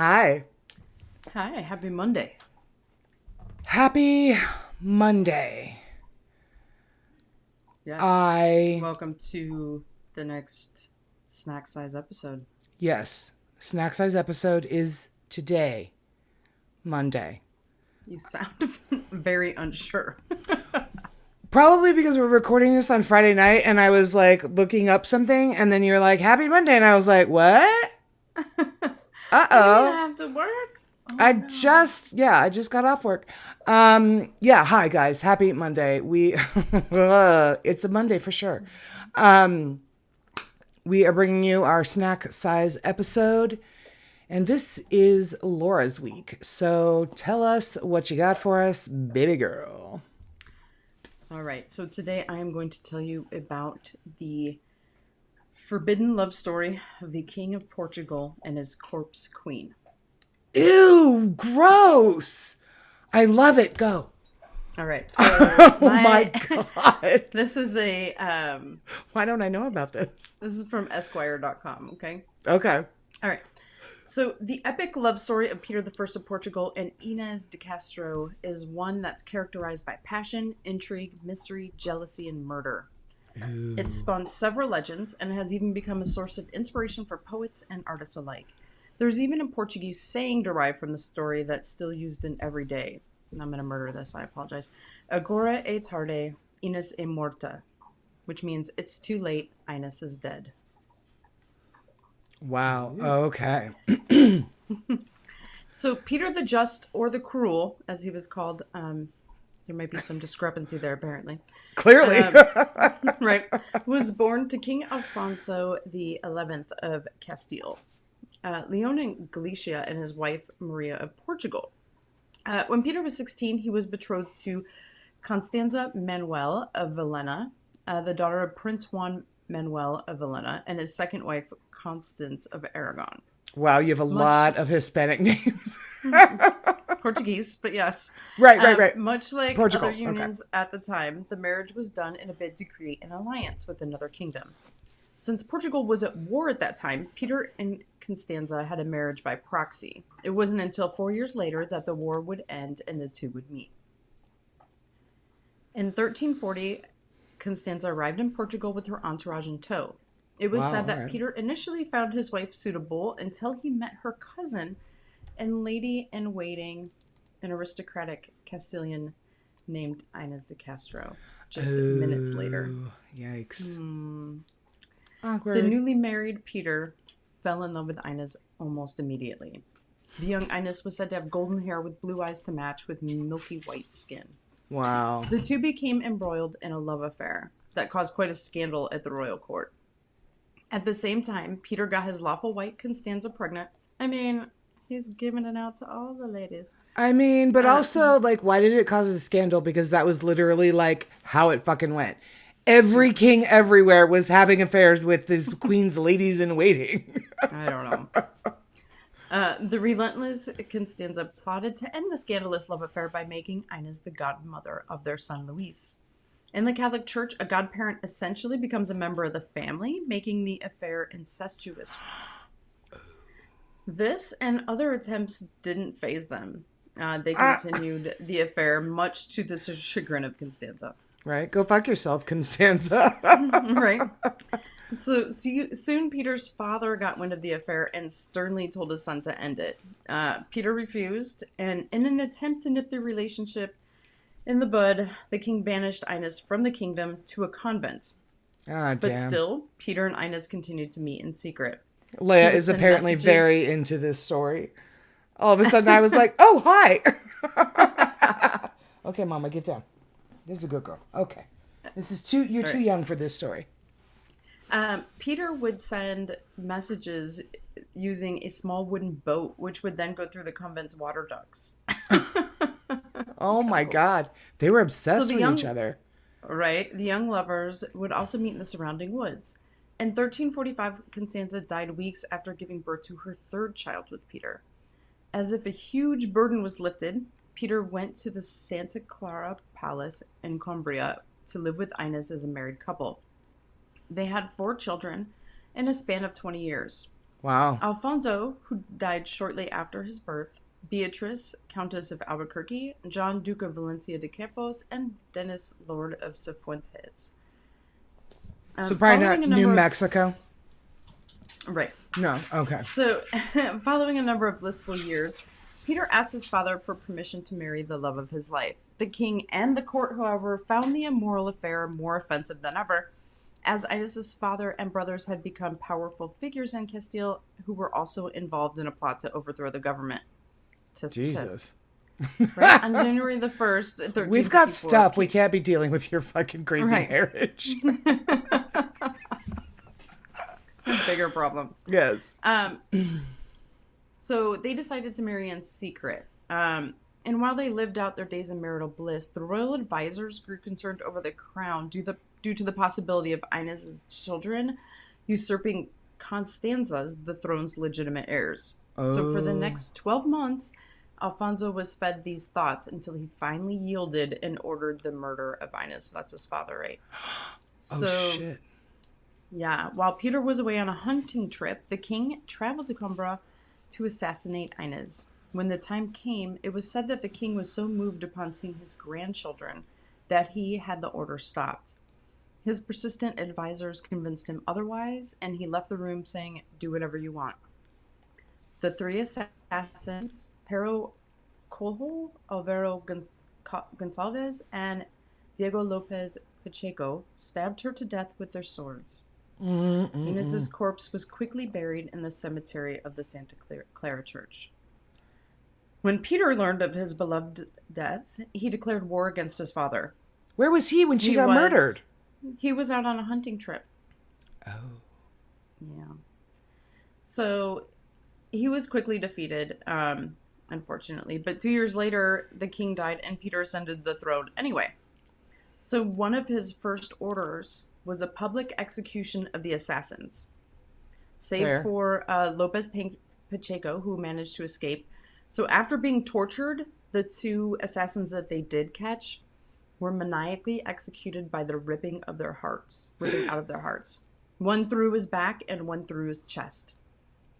Hi. Hi, happy Monday. Happy Monday. Yes. I, Welcome to the next snack size episode. yes, snack size episode is today, Monday. You sound very unsure. Probably because we're recording this on Friday night and I was like looking up something and then you're like, Happy Monday. And I was like, what? Uh You mean I oh. have to work? Oh I no. just got off work. Yeah, hi guys. Happy Monday. It's a Monday for sure. Um, we are bringing you our snack size episode. And this is Laura's week. So tell us what you got for us, baby girl. All right, so today I am going to tell you about the forbidden love story of the King of Portugal and his corpse queen. Ew, gross. I love it. Go. All right, so Oh my God. this is Why don't I know about this? this is from Esquire.com. Okay. Okay. All right. So, the epic love story of Peter I of Portugal and Inês de Castro is one that's characterized by passion, intrigue, mystery, jealousy, and murder. It spawned several legends and has even become a source of inspiration for poets and artists alike. There's even a Portuguese saying derived from the story that's still used in everyday. I'm going to murder this, I apologize. Agora é tarde, Inês é morta, which means it's too late, Inês is dead. Wow. Okay. So Peter the Just, or the Cruel, as he was called, there might be some discrepancy there apparently, Clearly. right, was born to King Alfonso the 11th of Castile, Leon and Galicia, and his wife Maria of Portugal. When Peter was 16, he was betrothed to Constanza Manuel of Villena, the daughter of Prince Juan Manuel of Villena, and his second wife, Constance of Aragon. Wow, you have a Much lot of Hispanic names. Portuguese, but yes. Right. Much like other Portugal. Okay. unions at the time, the marriage was done in a bid to create an alliance with another kingdom. Since Portugal was at war at that time, Peter and Constanza had a marriage by proxy. It wasn't until 4 years later that the war would end and the two would meet. In 1340, Constanza arrived in Portugal with her entourage in tow. It was Wow, said that alright. Peter initially found his wife suitable until he met her cousin and lady-in-waiting, an aristocratic Castilian named Inés de Castro, just minutes later. Yikes. The Awkward. newly married Peter fell in love with Inés almost immediately. The young Inés was said to have golden hair with blue eyes to match with milky white skin. Wow. The two became embroiled in a love affair that caused quite a scandal at the royal court. At the same time, Peter got his lawful wife Constanza pregnant. I mean, he's giving it out to all the ladies. I mean, but also, like, why did it cause a scandal? Because that was literally, like, how it fucking went. Every king everywhere was having affairs with this queen's ladies in waiting. I don't know. The relentless Constanza plotted to end the scandalous love affair by making Inés the godmother of their son Luis. In the Catholic Church, a godparent essentially becomes a member of the family, making the affair incestuous. This and other attempts didn't faze them. They continued the affair, much to the chagrin of Constanza. Right? Go fuck yourself, Constanza. Right? So soon Peter's father got wind of the affair and sternly told his son to end it. Peter refused, and in an attempt to nip the relationship in the bud, the king banished Inés from the kingdom to a convent. Ah, But damn. still, Peter and Inés continued to meet in secret. Leia would is send apparently messages- very into this story. All of a sudden, I was like, oh, hi. Okay, Mama, get down. This is a good girl. Okay. You're too young for this story. Peter would send messages using a small wooden boat, which would then go through the convent's water ducts. Oh my God. They were obsessed with each other. Right? The young lovers would also meet in the surrounding woods. In 1345, Constanza died weeks after giving birth to her third child with Peter. As if a huge burden was lifted, Peter went to the Santa Clara Palace in Cumbria to live with Inés as a married couple. They had 4 children in a span of 20 years. Wow. Alfonso, who died shortly after his birth, Beatrice, Countess of Albuquerque, John, Duke of Valencia de Campos, and Dennis, Lord of Cifuentes. So probably not New Mexico. Right. No. Okay. So, following a number of blissful years, Peter asked his father for permission to marry the love of his life. The king and the court, however, found the immoral affair more offensive than ever, as Inez's father and brothers had become powerful figures in Castile who were also involved in a plot to overthrow the government. Tisk, Jesus. tisk. Right? On January the 1st, 1354... We've got stuff. We can't be dealing with your fucking crazy marriage. Bigger problems. Yes. So they decided to marry in secret. And while they lived out their days in marital bliss, the royal advisors grew concerned over the crown due to the possibility of Inez's children usurping Constanza's, the throne's legitimate heirs. Oh. So for the next 12 months, Alfonso was fed these thoughts until he finally yielded and ordered the murder of Inez. That's his father, right? So, oh, shit. Yeah. While Peter was away on a hunting trip, the king traveled to Coimbra to assassinate Inez. When the time came, it was said that the king was so moved upon seeing his grandchildren that he had the order stopped. His persistent advisors convinced him otherwise, and he left the room saying, "Do whatever you want." The three assassins, Pero Coelho, Alvaro Gonçalves, and Diego Lopez Pacheco, stabbed her to death with their swords. Inez's corpse was quickly buried in the cemetery of the Santa Clara Church. When Peter learned of his beloved death, he declared war against his father. Where was he when she got murdered? He was out on a hunting trip. Oh. Yeah. So he was quickly defeated, unfortunately. But 2 years later, the king died and Peter ascended the throne anyway. So one of his first orders was a public execution of the assassins. Save for Lopez Pacheco, who managed to escape. So after being tortured, the two assassins that they did catch were maniacally executed by the ripping out of their hearts. One through his back and one through his chest.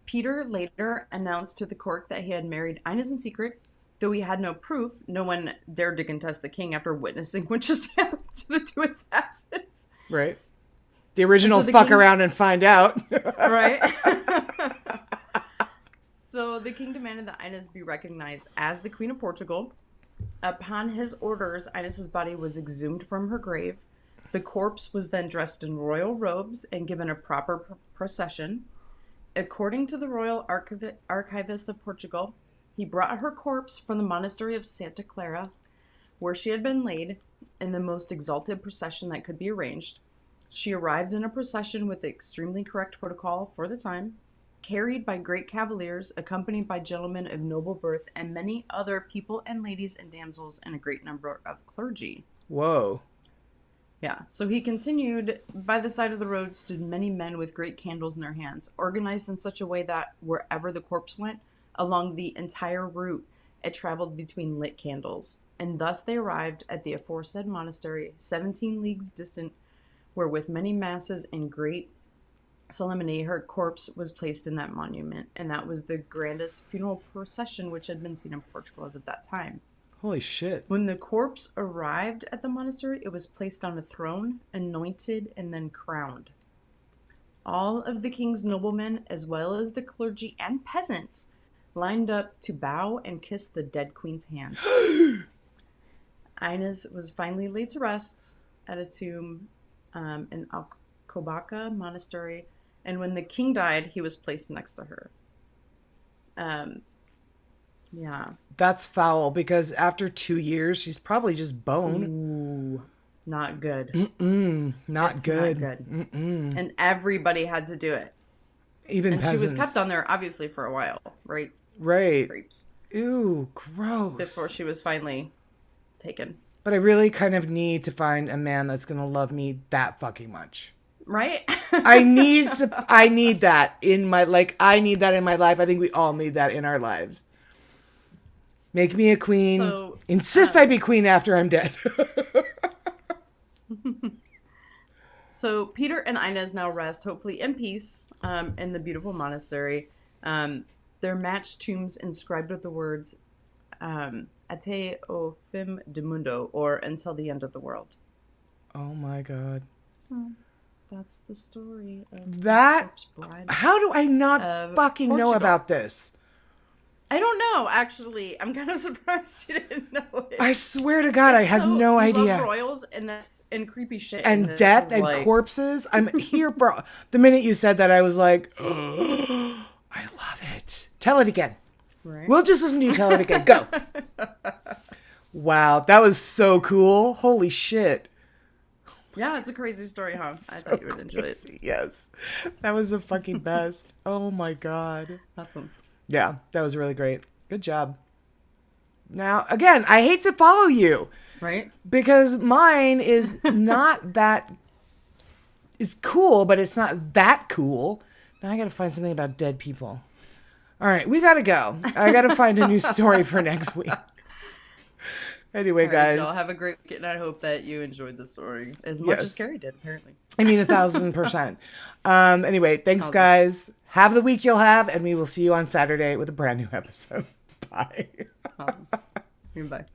Peter later announced to the court that he had married Inez in secret. Though he had no proof, no one dared to contest the king after witnessing what just happened to the two assassins. Right. The original so fuck around and find out. Right. So the king demanded that Inez be recognized as the Queen of Portugal. Upon his orders, Inez's body was exhumed from her grave. The corpse was then dressed in royal robes and given a proper procession. According to the royal archivist of Portugal, he brought her corpse from the monastery of Santa Clara, where she had been laid, in the most exalted procession that could be arranged. She arrived in a procession with extremely correct protocol for the time, carried by great cavaliers, accompanied by gentlemen of noble birth, and many other people and ladies and damsels, and a great number of clergy. Whoa. Yeah, so he continued, by the side of the road stood many men with great candles in their hands, organized in such a way that wherever the corpse went, along the entire route, it traveled between lit candles. And thus they arrived at the aforesaid monastery, 17 leagues distant, where with many masses and great solemnity, her corpse was placed in that monument. And that was the grandest funeral procession which had been seen in Portugal as of that time. Holy shit. When the corpse arrived at the monastery, it was placed on a throne, anointed, and then crowned. All of the king's noblemen, as well as the clergy and peasants, lined up to bow and kiss the dead queen's hand. Inez was finally laid to rest at a tomb in Alcobaça Monastery, and when the king died, he was placed next to her. Yeah. That's foul, because after 2 years, she's probably just bone. Ooh, not good. Not good. And everybody had to do it. Even peasants. She was kept on there, obviously, for a while, right? Right. Creeps. Ew, gross. Before she was finally taken. But I really kind of need to find a man that's going to love me that fucking much. Right? I need that in my, I need that in my life. I think we all need that in our lives. Make me a queen. So, insist I be queen after I'm dead. So Peter and Inez now rest, hopefully in peace, in the beautiful monastery. Their matched tombs inscribed with the words "Ate o fim de mundo," or "Until the end of the world." Oh my God. So that's the story of That. Corpse Bride. How do I not fucking know Portugal. about this? I don't know, actually. I'm kind of surprised you didn't know it. I swear to God, I had no you idea. love royals and creepy shit. And death and corpses. I'm here, bro. The minute you said that, I was like, oh, I love it. Tell it again. Right? We'll just listen to you tell it again. Go. Wow, that was so cool. Holy shit. Yeah, it's a crazy story, huh? I thought you would enjoy it. Yes. That was the fucking best. Oh my God. Awesome. Yeah, that was really great. Good job. Now, again, I hate to follow you. Right? Because mine is not that... It's cool, but it's not that cool. Now I gotta find something about dead people. All right, we gotta go. I gotta find a new story for next week. Anyway, guys. Y'all have a great week, and I hope that you enjoyed the story as much as Carrie did, apparently. I mean, 1,000%. Anyway, thanks, guys. Have the week you'll have, and we will see you on Saturday with a brand new episode. Bye. Bye.